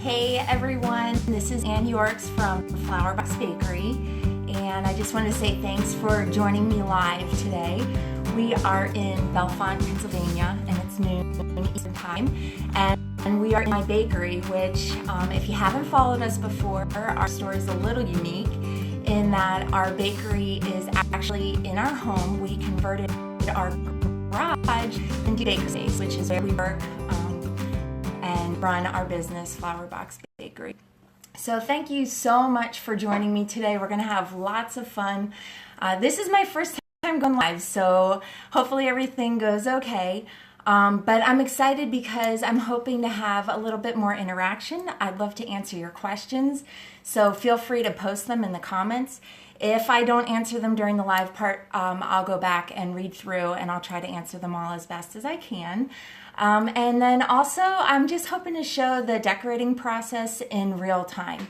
Hey everyone, this is Ann Yorks from Flower Box Bakery, and I just want to say thanks for joining me live today. We are in Bellefonte, Pennsylvania, and it's noon Eastern Time, and we are in my bakery, which if you haven't followed us before, our store is a little unique in that our bakery is actually in our home. We converted our garage into bakery space, which is where we work and run our business, Flower Box Bakery. So thank you so much for joining me today. We're going to have lots of fun. This is my first time going live, so hopefully everything goes okay. But I'm excited because I'm hoping to have a little bit more interaction. I'd love to answer your questions, so feel free to post them in the comments. If I don't answer them during the live part, I'll go back and read through and I'll try to answer them all as best as I can. And then also, I'm just hoping to show the decorating process in real time.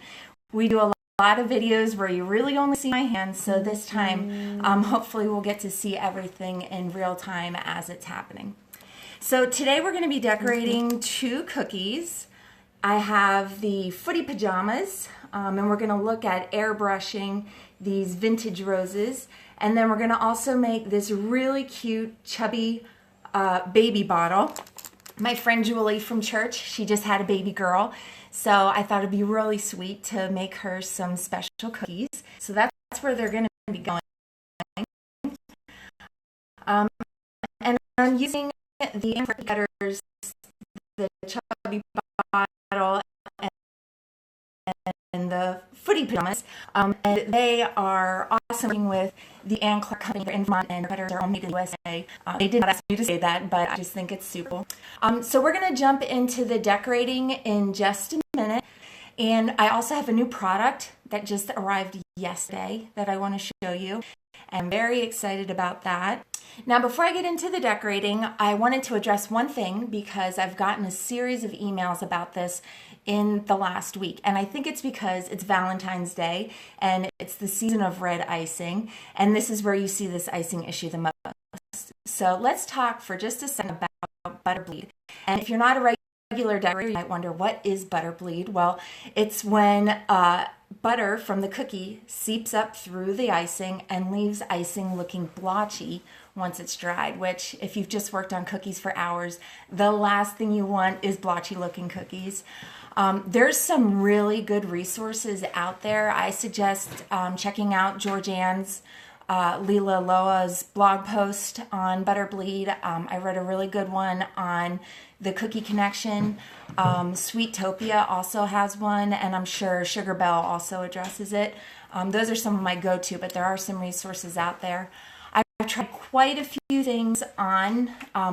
We do a lot of videos where you really only see my hands, so this time, hopefully we'll get to see everything in real time as it's happening. So today we're going to be decorating two cookies. I have the footy pajamas, and we're going to look at airbrushing these vintage roses. And then we're going to also make this really cute, chubby baby bottle. My friend Julie from church, she just had a baby girl, so I thought it'd be really sweet to make her some special cookies. So that's where they're going to be going. And I'm using the cutters, the chubby bottle, and the footy pajamas, and they are awesome working with the Ann Clark Company in Vermont, and cutters are all made in the USA. They did not ask me to say that, but I just think it's super. So we're going to jump into the decorating in just a minute, and I also have a new product that just arrived yesterday that I want to show you. I'm very excited about that. Now, before I get into the decorating, I wanted to address one thing because I've gotten a series of emails about this in the last week. And I think it's because it's Valentine's Day and it's the season of red icing. And this is where you see this icing issue the most. So let's talk for just a second about butter bleed. And if you're not a regular decorator, you might wonder, what is butter bleed? Well, it's when butter from the cookie seeps up through the icing and leaves icing looking blotchy once it's dried, which if you've just worked on cookies for hours, the last thing you want is blotchy looking cookies. There's some really good resources out there. I suggest checking out Georgianne's Lila Loa's blog post on butter bleed. I read a really good one on the Cookie Connection. Sweetopia also has one, and I'm sure Sugar Bell also addresses it. Those are some of my go-to, but there are some resources out there. I've tried quite a few things on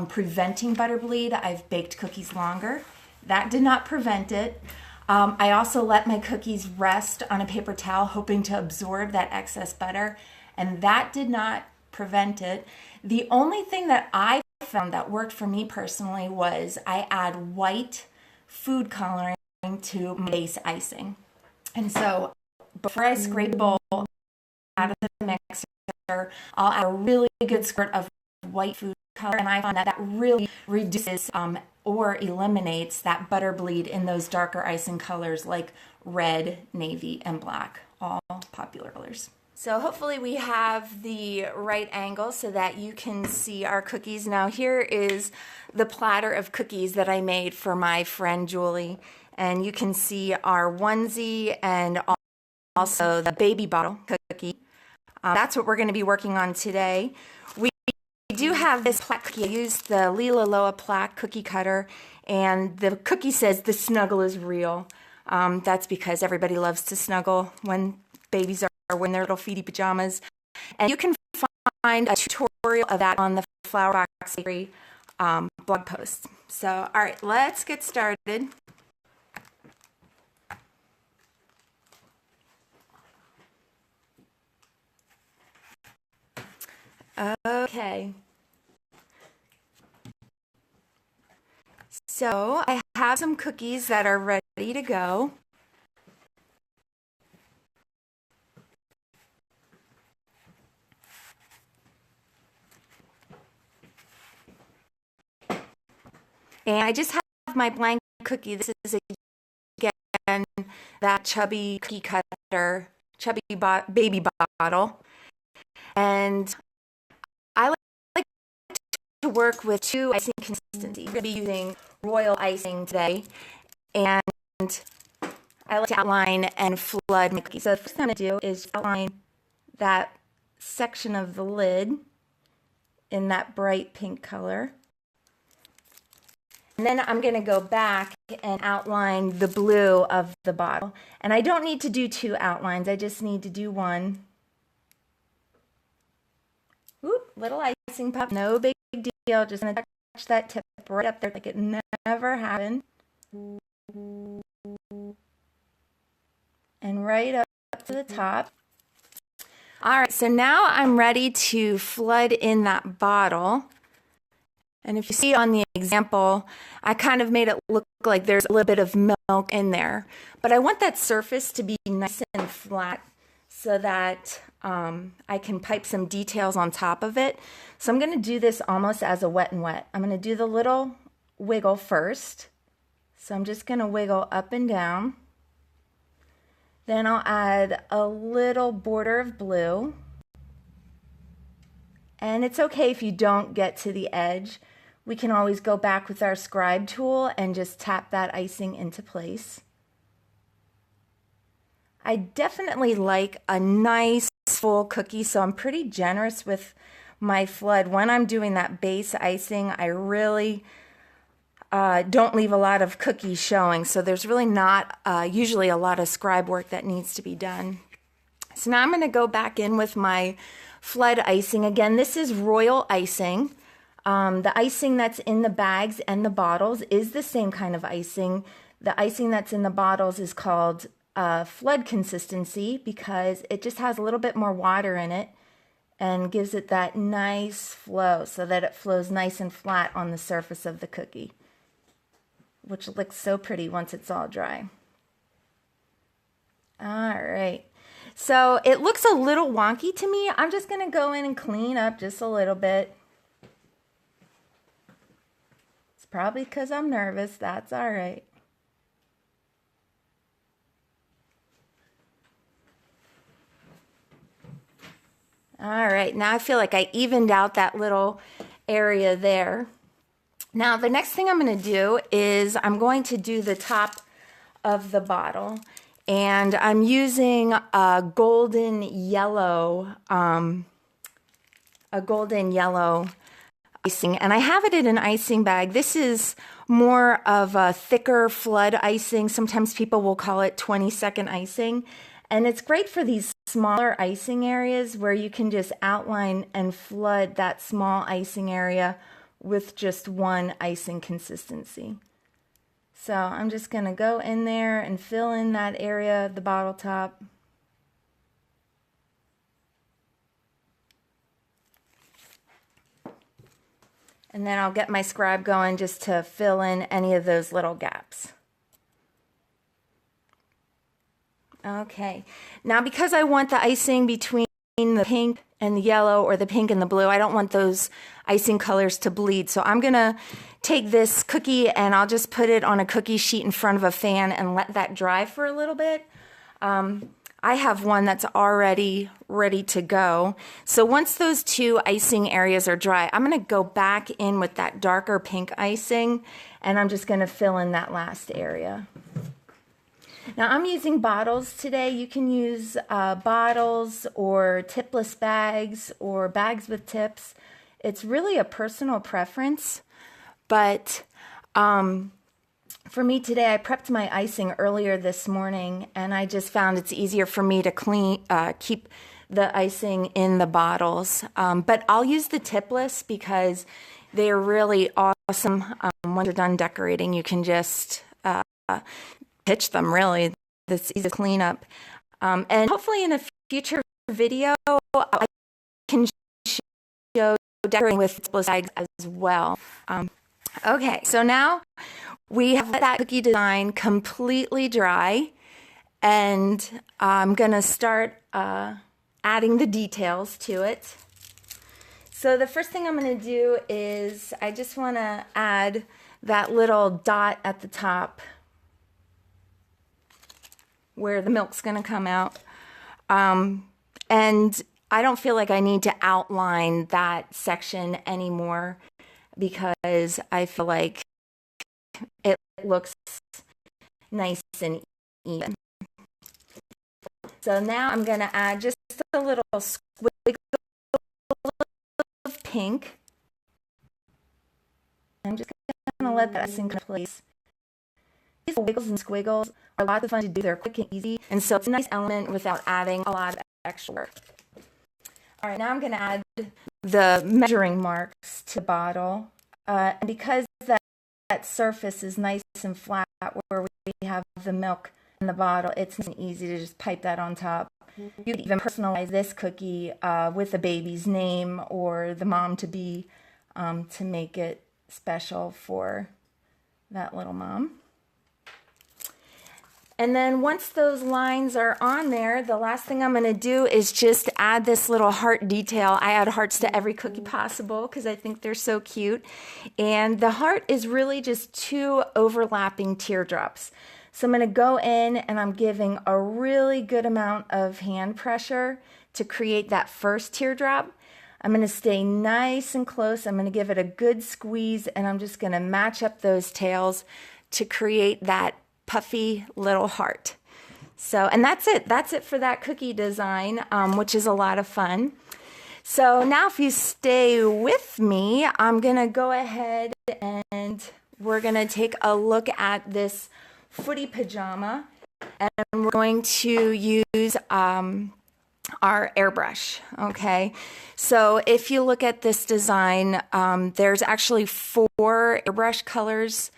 preventing butter bleed. I've baked cookies longer. That did not prevent it. I also let my cookies rest on a paper towel, hoping to absorb that excess butter, and that did not prevent it. The only thing that I found that worked for me personally was I add white food coloring to my base icing. And so before I scrape the bowl out of the mixer, I'll add a really good squirt of white food color, and I find that that really reduces or eliminates that butter bleed in those darker icing colors like red, navy, and black, all popular colors. So hopefully we have the right angle so that you can see our cookies. Now here is the platter of cookies that I made for my friend Julie, and you can see our onesie and also the baby bottle cookie. That's what we're going to be working on today. We do have this plaque cookie. I used the Lila Loa plaque cookie cutter, and the cookie says the snuggle is real. That's because everybody loves to snuggle when babies are wearing their little feety pajamas. And you can find a tutorial of that on the Flower Box Bakery blog post. So, all right, let's get started. Okay. So I have some cookies that are ready to go. And I just have my blank cookie. This is a that chubby cookie cutter, baby bottle. And I like to work with two icing consistencies. We're going to be using royal icing today. And I like to outline and flood my cookie. So the first thing I'm going to do is outline that section of the lid in that bright pink color. And then I'm going to go back and outline the blue of the bottle. And I don't need to do two outlines. I just need to do one. Oop, little icing pop, no big deal. Just going to touch that tip right up there like it never happened. And right up to the top. All right, so now I'm ready to flood in that bottle. And if you see on the example, I kind of made it look like there's a little bit of milk in there. But I want that surface to be nice and flat so that I can pipe some details on top of it. So I'm going to do this almost as a wet and wet. I'm going to do the little wiggle first. So I'm just going to wiggle up and down. Then I'll add a little border of blue. And it's okay if you don't get to the edge. We can always go back with our scribe tool and just tap that icing into place. I definitely like a nice full cookie, so I'm pretty generous with my flood. When I'm doing that base icing, I really don't leave a lot of cookies showing, so there's really not usually a lot of scribe work that needs to be done. So now I'm going to go back in with my flood icing. Again, this is royal icing. The icing that's in the bags and the bottles is the same kind of icing. The icing that's in the bottles is called flood consistency because it just has a little bit more water in it and gives it that nice flow so that it flows nice and flat on the surface of the cookie, which looks so pretty once it's all dry. All right. So it looks a little wonky to me. I'm just going to go in and clean up just a little bit. It's probably because I'm nervous. That's all right. All right, now I feel like I evened out that little area there. Now the next thing I'm going to do is I'm going to do the top of the bottle. And I'm using a golden yellow icing, and I have it in an icing bag. This is more of a thicker flood icing. Sometimes people will call it 20-second icing, and it's great for these smaller icing areas where you can just outline and flood that small icing area with just one icing consistency. So I'm just going to go in there and fill in that area of the bottle top. And then I'll get my scribe going just to fill in any of those little gaps. Okay, now because I want the icing between the pink and the yellow or the pink and the blue, I don't want those icing colors to bleed. So I'm going to take this cookie and I'll just put it on a cookie sheet in front of a fan and let that dry for a little bit. I have one that's already ready to go. So once those two icing areas are dry, I'm going to go back in with that darker pink icing and I'm just going to fill in that last area. Now I'm using bottles today. You can use bottles or tipless bags or bags with tips. It's really a personal preference, but for me today, I prepped my icing earlier this morning, and I just found it's easier for me to keep the icing in the bottles. But I'll use the tipless because they're really awesome. Once you're done decorating, you can just pitch them, really. That's easy to clean up. And hopefully in a future video, I can show decorating with tipless bags as well. Okay, so now we have that cookie design completely dry, and I'm going to start adding the details to it. So the first thing I'm going to do is I just want to add that little dot at the top. where the milk's going to come out. And I don't feel like I need to outline that section anymore because I feel like it looks nice and even. So now I'm going to add just a little squiggle of pink. I'm just going to let that sink into place. These wiggles and squiggles are lots of fun to do. They're quick and easy, and so it's a nice element without adding a lot of extra work. All right, now I'm going to add the measuring marks to the bottle. And because that surface is nice and flat where we have the milk in the bottle, it's nice and easy to just pipe that on top. You could even personalize this cookie with a baby's name or the mom-to-be to make it special for that little mom. And then once those lines are on there, the last thing I'm going to do is just add this little heart detail. I add hearts to every cookie possible because I think they're so cute. And the heart is really just 2 overlapping teardrops. So I'm going to go in and I'm giving a really good amount of hand pressure to create that first teardrop. I'm going to stay nice and close. I'm going to give it a good squeeze, and I'm just going to match up those tails to create that puffy little heart. So, and that's it. That's it for that cookie design, which is a lot of fun. So now if you stay with me, I'm going to go ahead and we're going to take a look at this footy pajama, and we're going to use our airbrush. Okay, so if you look at this design, there's actually 4 airbrush colors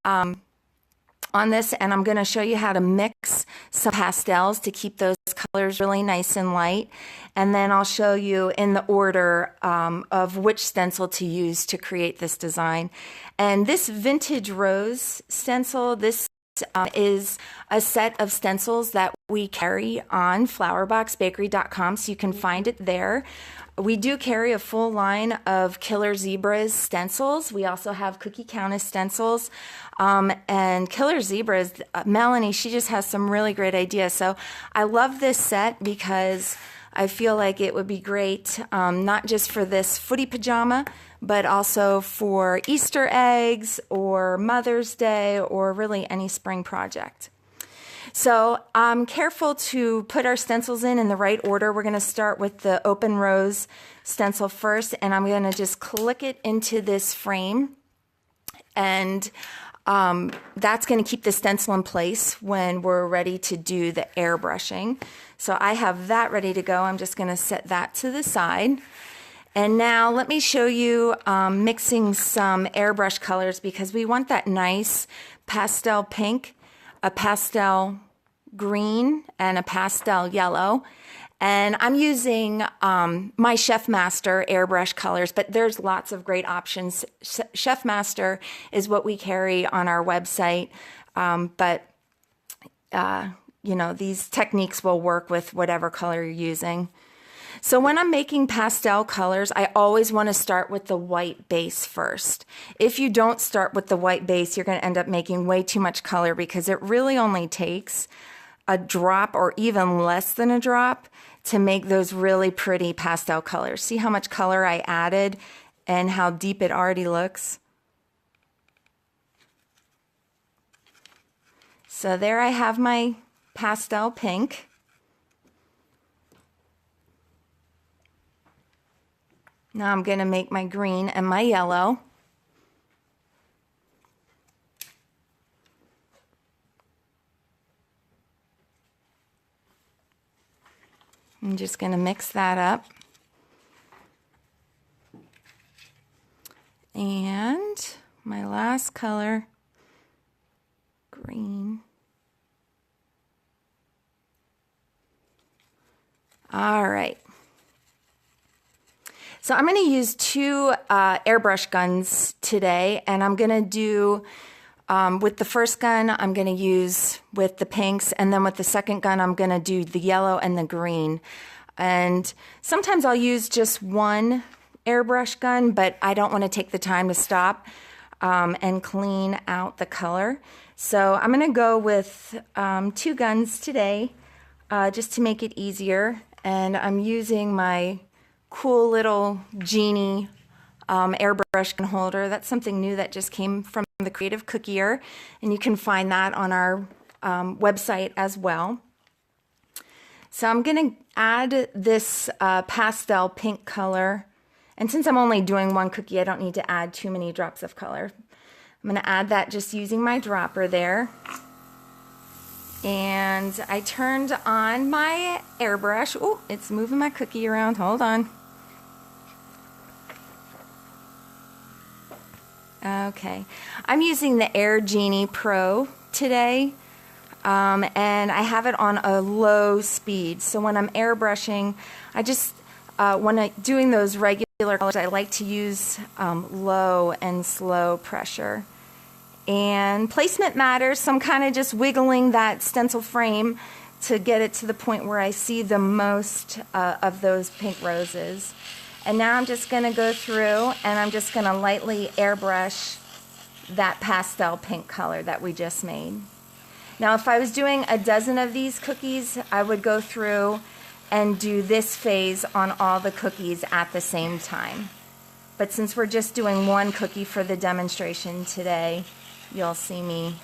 on this, and I'm going to show you how to mix some pastels to keep those colors really nice and light, and then I'll show you in the order of which stencil to use to create this design. And this vintage rose stencil, this is a set of stencils that we carry on flowerboxbakery.com, so you can find it there. We do carry a full line of Killer Zebras stencils. We also have Cookie Countess stencils. And Killer Zebras, Melanie, she just has some really great ideas. So I love this set because I feel like it would be great, not just for this footy pajama, but also for Easter eggs or Mother's Day or really any spring project. So I'm careful to put our stencils in the right order. We're going to start with the open rose stencil first, and I'm going to just click it into this frame, and that's going to keep the stencil in place when we're ready to do the airbrushing. So I have that ready to go. I'm just going to set that to the side. And now let me show you mixing some airbrush colors, because we want that nice pastel pink, a pastel green, and a pastel yellow. And I'm using my Chef Master airbrush colors, but there's lots of great options. Chef Master is what we carry on our website, you know, these techniques will work with whatever color you're using. So when I'm making pastel colors, I always want to start with the white base first. If you don't start with the white base, you're going to end up making way too much color, because it really only takes a drop or even less than a drop to make those really pretty pastel colors. See how much color I added and how deep it already looks? So there I have my pastel pink. Now I'm going to make my green and my yellow. I'm just going to mix that up. And my last color, green. All right. So I'm going to use 2 airbrush guns today, and I'm going to do, with the first gun, I'm going to use with the pinks, and then with the second gun, I'm going to do the yellow and the green. And sometimes I'll use just one airbrush gun, but I don't want to take the time to stop. and clean out the color. So I'm going to go with 2 guns today just to make it easier. And I'm using my cool little Genie airbrush gun holder. That's something new that just came from the Creative Cookier, and you can find that on our website as well. So I'm going to add this pastel pink color, and since I'm only doing 1 cookie, I don't need to add too many drops of color. I'm going to add that just using my dropper there. And I turned on my airbrush. Oh, it's moving my cookie around. Hold on. Okay, I'm using the Air Genie Pro today, and I have it on a low speed. So when I'm airbrushing, I just, when I'm doing those regular colors, I like to use low and slow pressure. And placement matters, so I'm kind of just wiggling that stencil frame to get it to the point where I see the most of those pink roses. And now I'm just going to go through and I'm just going to lightly airbrush that pastel pink color that we just made. Now if I was doing a dozen of these cookies, I would go through and do this phase on all the cookies at the same time. But since we're just doing 1 cookie for the demonstration today, you'll see me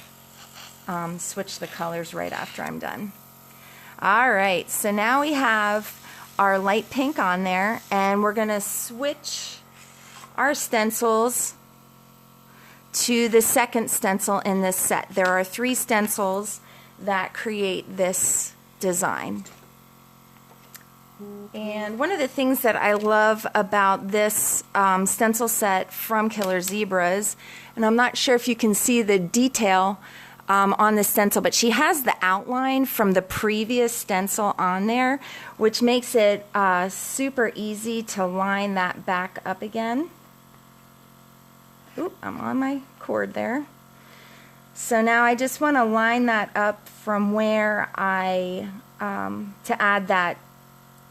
switch the colors right after I'm done. Alright, so now we have our light pink on there, and we're going to switch our stencils to the second stencil in this set. There are 3 stencils that create this design. And one of the things that I love about this stencil set from Killer Zebras, and I'm not sure if you can see the detail on the stencil, but she has the outline from the previous stencil on there, which makes it super easy to line that back up again. Oop, I'm on my cord there. So now I just want to line that up from where to add that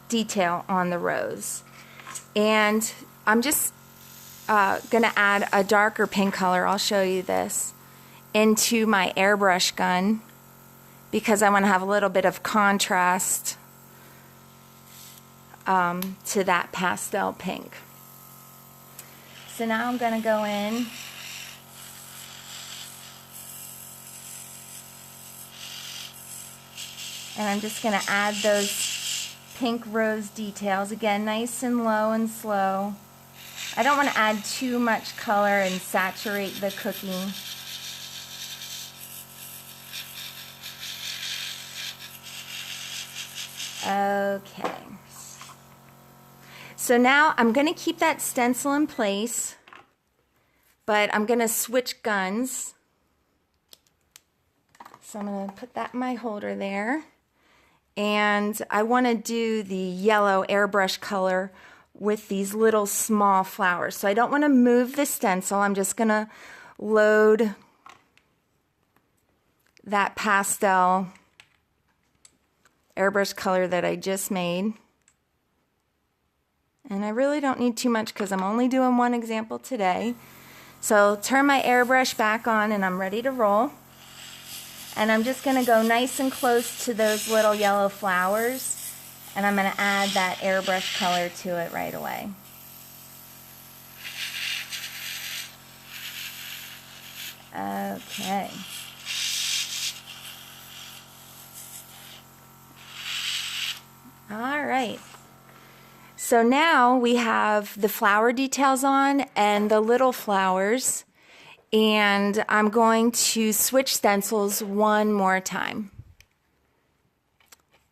detail on the rose. And I'm just going to add a darker pink color, I'll show you this, into my airbrush gun because I want to have a little bit of contrast to that pastel pink. So now I'm going to go in and I'm just going to add those pink rose details, again nice and low and slow. I don't want to add too much color and saturate the cookie. Okay, so now I'm going to keep that stencil in place, but I'm going to switch guns. So I'm going to put that in my holder there, and I want to do the yellow airbrush color with these little small flowers. So I don't want to move the stencil, I'm just going to load that pastel airbrush color that I just made. And I really don't need too much because I'm only doing 1 example today. So turn my airbrush back on and I'm ready to roll. And I'm just going to go nice and close to those little yellow flowers, and I'm going to add that airbrush color to it right away. Okay. All right. So now we have the flower details on and the little flowers, and I'm going to switch stencils 1 more time.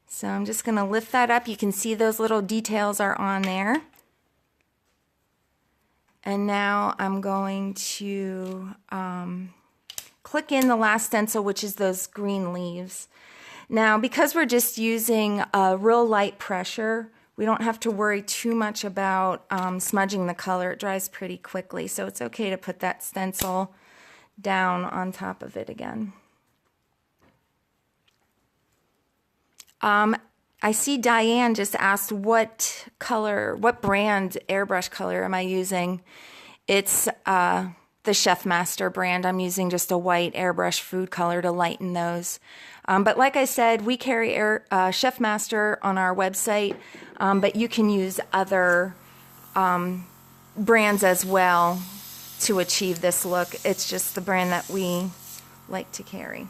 So I'm just going to lift that up. You can see those little details are on there. And now I'm going to click in the last stencil, which is those green leaves. Now, because we're just using real light pressure, we don't have to worry too much about smudging the color. It dries pretty quickly, so it's okay to put that stencil down on top of it again. I see Diane just asked what color, what brand airbrush color am I using. It's the the Chef Master brand. I'm using just a white airbrush food color to lighten those. But like I said, we carry Chef Master on our website, but you can use other brands as well to achieve this look. It's just the brand that we like to carry.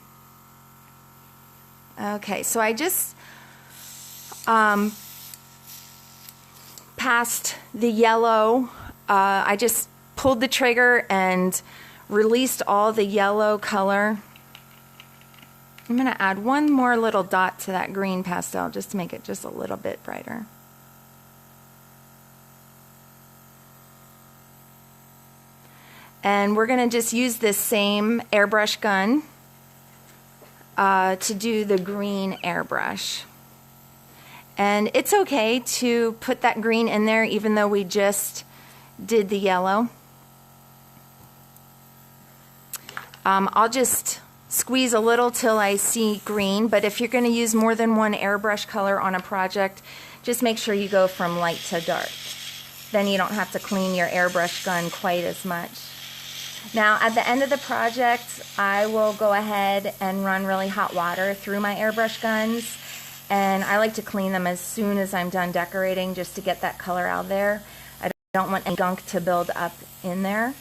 Okay, so I just passed the yellow. I just pulled the trigger and released all the yellow color. I'm going to add one more little dot to that green pastel just to make it just a little bit brighter. And we're going to just use this same airbrush gun to do the green airbrush. And it's okay to put that green in there even though we just did the yellow. I'll just squeeze a little till I see green, but if you're going to use more than one airbrush color on a project, just make sure you go from light to dark. Then you don't have to clean your airbrush gun quite as much. Now at the end of the project, I will go ahead and run really hot water through my airbrush guns, and I like to clean them as soon as I'm done decorating just to get that color out there. I don't want any gunk to build up in there.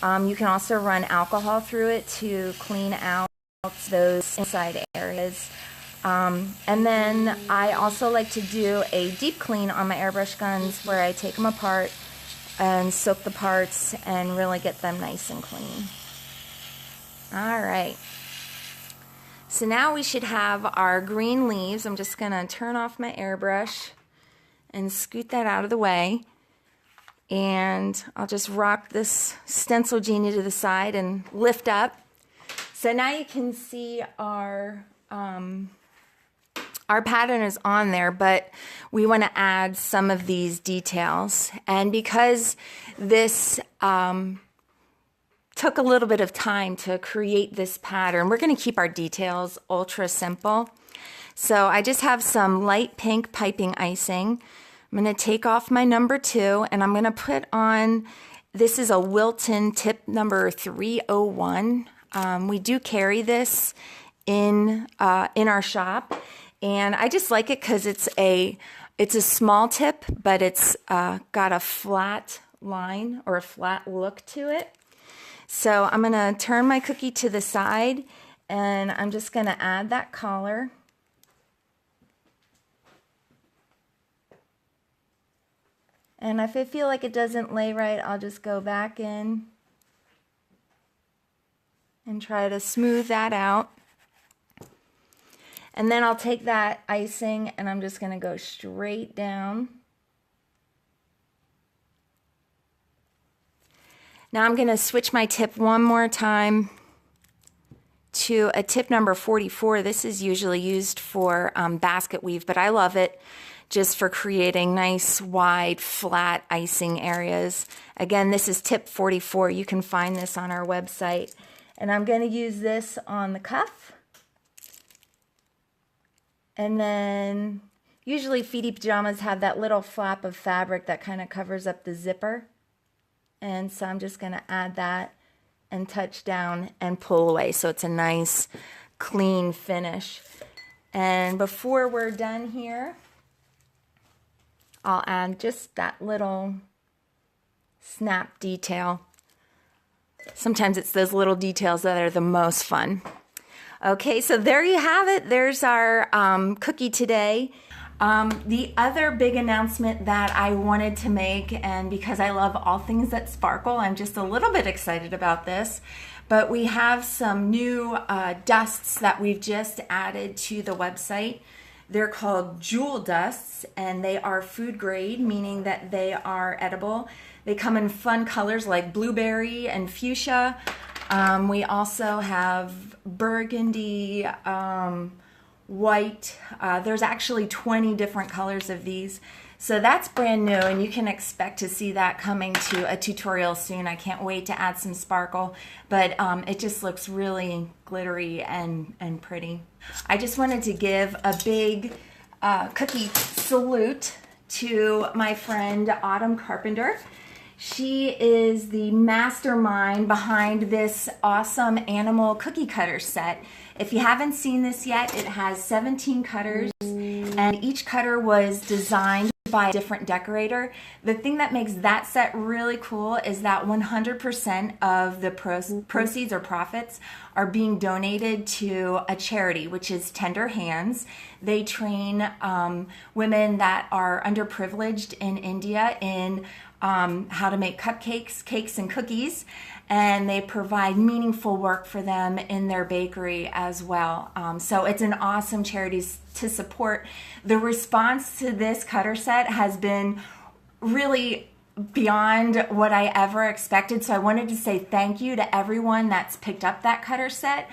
You can also run alcohol through it to clean out those inside areas. And then I also like to do a deep clean on my airbrush guns where I take them apart and soak the parts and really get them nice and clean. Alright, so now we should have our green leaves. I'm just going to turn off my airbrush and scoot that out of the way. And I'll just rock this stencil genie to the side and lift up. So now you can see our pattern is on there, but we want to add some of these details. And because this took a little bit of time to create this pattern, we're going to keep our details ultra simple. So I just have some light pink piping icing. I'm going to take off my number 2 and I'm going to put on, this is a Wilton tip number 301. We do carry this in our shop, and I just like it because it's a small tip, but it's got a flat line or a flat look to it. So I'm going to turn my cookie to the side and I'm just going to add that collar. And if I feel like it doesn't lay right, I'll just go back in and try to smooth that out. And then I'll take that icing and I'm just going to go straight down. Now I'm going to switch my tip one more time to a tip number 44. This is usually used for basket weave, but I love it just for creating nice, wide, flat icing areas. Again, this is tip 44. You can find this on our website. And I'm going to use this on the cuff. And then usually Feety pajamas have that little flap of fabric that kind of covers up the zipper. And so I'm just going to add that and touch down and pull away so it's a nice, clean finish. And before we're done here, I'll add just that little snap detail. Sometimes it's those little details that are the most fun. Okay, so there you have it. There's our cookie today. The other big announcement that I wanted to make, and because I love all things that sparkle, I'm just a little bit excited about this, but we have some new dusts that we've just added to the website. They're called jewel dusts, and they are food grade, meaning that they are edible. They come in fun colors like blueberry and fuchsia. We also have burgundy, white. There's actually 20 different colors of these. So that's brand new, and you can expect to see that coming to a tutorial soon. I can't wait to add some sparkle, but it just looks really glittery and pretty. I just wanted to give a big cookie salute to my friend Autumn Carpenter. She is the mastermind behind this awesome animal cookie cutter set. If you haven't seen this yet, it has 17 cutters, and each cutter was designed by a different decorator. The thing that makes that set really cool is that 100% of the proceeds or profits are being donated to a charity, which is Tender Hands. They train women that are underprivileged in India in how to make cupcakes, cakes, and cookies, and they provide meaningful work for them in their bakery as well. So it's an awesome charity to support. The response to this cutter set has been really beyond what I ever expected. So I wanted to say thank you to everyone that's picked up that cutter set.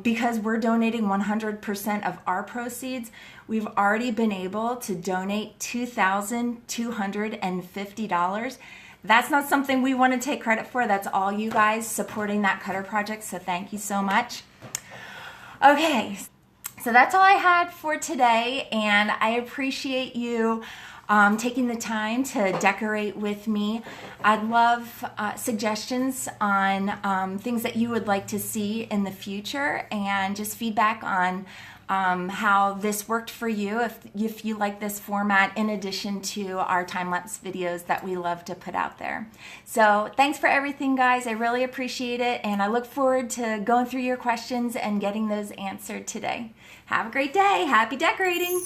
Because we're donating 100% of our proceeds, we've already been able to donate $2,250. That's not something we want to take credit for. That's all you guys supporting that cutter project. So thank you so much. Okay, so that's all I had for today, and I appreciate you taking the time to decorate with me. I'd love suggestions on things that you would like to see in the future, and just feedback on how this worked for you, if you like this format, in addition to our time-lapse videos that we love to put out there. So thanks for everything, guys. I really appreciate it, and I look forward to going through your questions and getting those answered today. Have a great day. Happy decorating.